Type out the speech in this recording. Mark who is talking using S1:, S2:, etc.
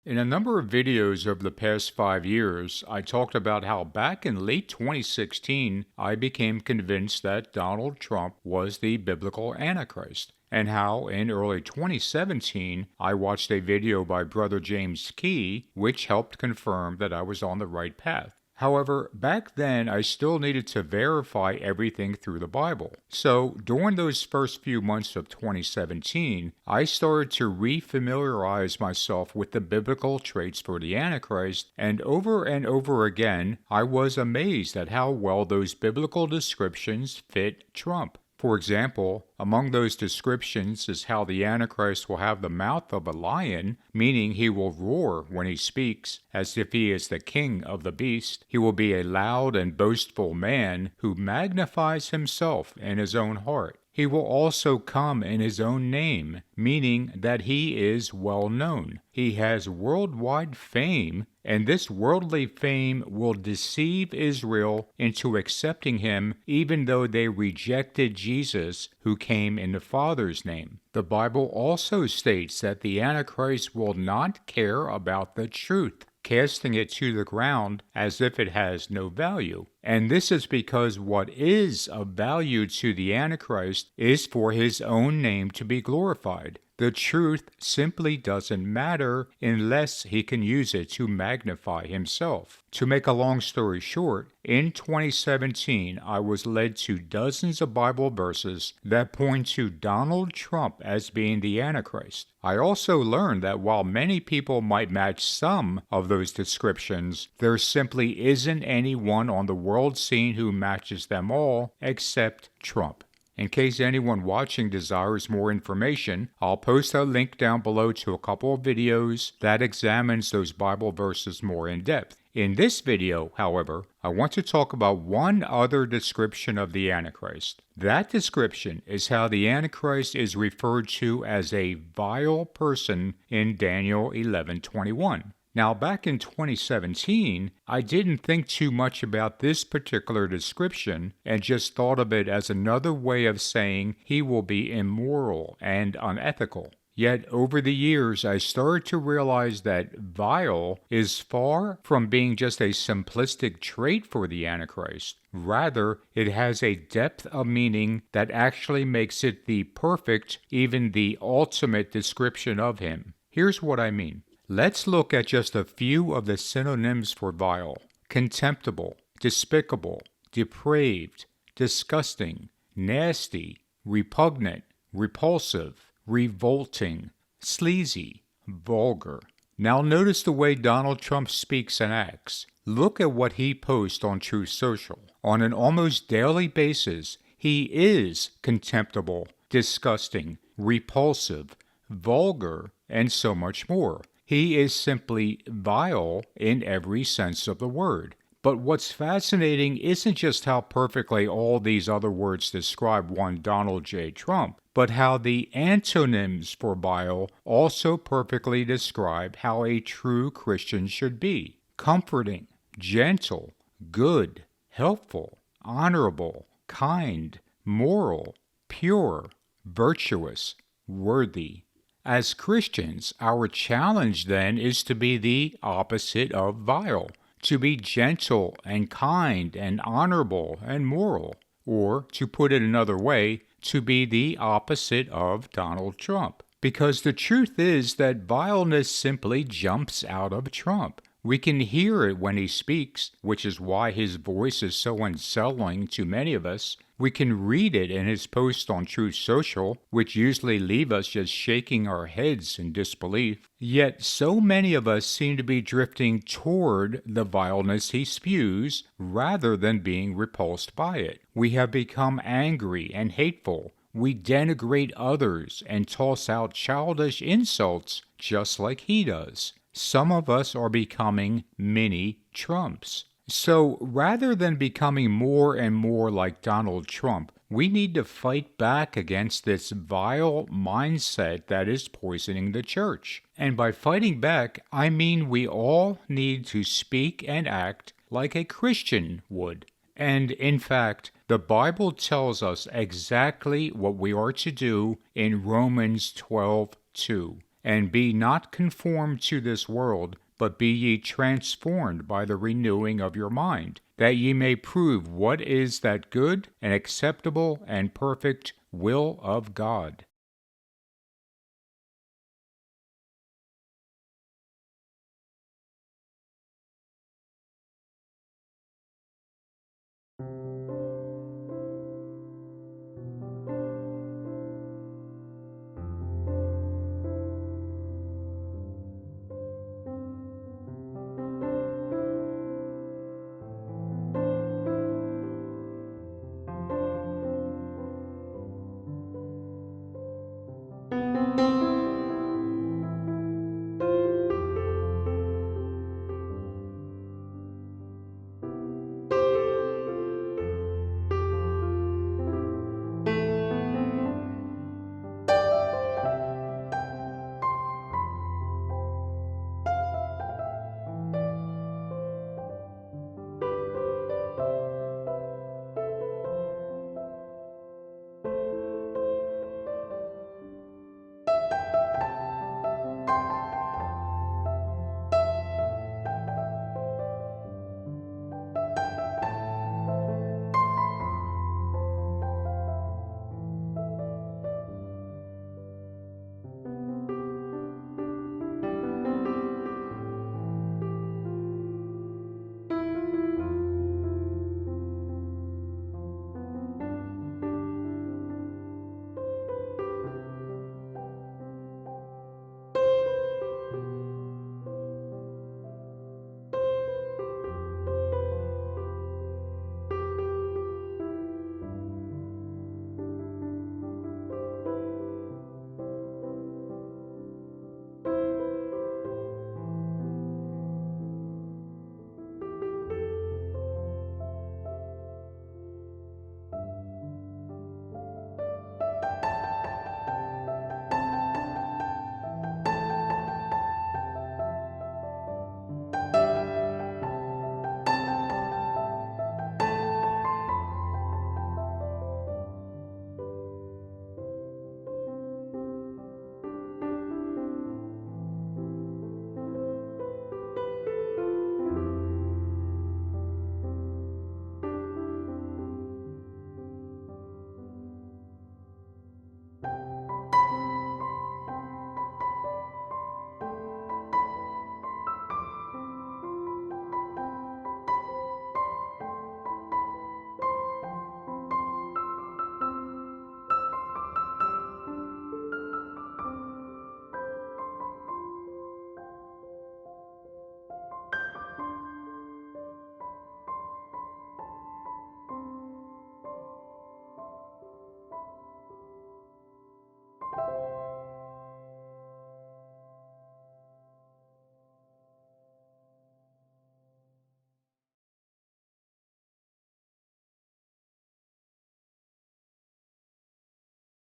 S1: In a number of videos over the past 5 years, I talked about how back in late 2016, I became convinced that Donald Trump was the biblical Antichrist, and how in early 2017, I watched a video by Brother James Key, which helped confirm that I was on the right path. However, back then I still needed to verify everything through the Bible. So, during those first few months of 2017, I started to re-familiarize myself with the biblical traits for the Antichrist, and over again, I was amazed at how well those biblical descriptions fit Trump. For example, among those descriptions is how the Antichrist will have the mouth of a lion, meaning he will roar when he speaks, as if he is the king of the beast. He will be a loud and boastful man who magnifies himself in his own heart. He will also come in his own name, meaning that he is well known. He has worldwide fame, and this worldly fame will deceive Israel into accepting him even though they rejected Jesus, who came in the Father's name. The Bible also states that the Antichrist will not care about the truth, casting it to the ground as if it has no value. And this is because what is of value to the Antichrist is for his own name to be glorified. The truth simply doesn't matter unless he can use it to magnify himself. To make a long story short, in 2017, I was led to dozens of Bible verses that point to Donald Trump as being the Antichrist. I also learned that while many people might match some of those descriptions, there simply isn't anyone on the world scene who matches them all except Trump. In case anyone watching desires more information, I'll post a link down below to a couple of videos that examines those Bible verses more in depth. In this video, however, I want to talk about one other description of the Antichrist. That description is how the Antichrist is referred to as a vile person in Daniel 11:21. Now, back in 2017, I didn't think too much about this particular description and just thought of it as another way of saying he will be immoral and unethical. Yet, over the years, I started to realize that vile is far from being just a simplistic trait for the Antichrist. Rather, it has a depth of meaning that actually makes it the perfect, even the ultimate description of him. Here's what I mean. Let's look at just a few of the synonyms for vile: contemptible, despicable, depraved, disgusting, nasty, repugnant, repulsive, revolting, sleazy, vulgar. Now notice the way Donald Trump speaks and acts. Look at what he posts on Truth Social. On an almost daily basis, he is contemptible, disgusting, repulsive, vulgar, and so much more. He is simply vile in every sense of the word. But what's fascinating isn't just how perfectly all these other words describe one Donald J. Trump, but how the antonyms for vile also perfectly describe how a true Christian should be: comforting, gentle, good, helpful, honorable, kind, moral, pure, virtuous, worthy. As Christians, our challenge then is to be the opposite of vile, to be gentle and kind and honorable and moral, or, to put it another way, to be the opposite of Donald Trump. Because the truth is that vileness simply jumps out of Trump. We can hear it when he speaks, which is why his voice is so unsettling to many of us. We can read it in his posts on Truth Social, which usually leave us just shaking our heads in disbelief. Yet so many of us seem to be drifting toward the vileness he spews rather than being repulsed by it. We have become angry and hateful. We denigrate others and toss out childish insults just like he does. Some of us are becoming mini Trumps. So rather than becoming more and more like Donald Trump, we need to fight back against this vile mindset that is poisoning the church. And by fighting back, I mean we all need to speak and act like a Christian would. And in fact, the Bible tells us exactly what we are to do in Romans 12:2. And be not conformed to this world, but be ye transformed by the renewing of your mind, that ye may prove what is that good and acceptable and perfect will of God.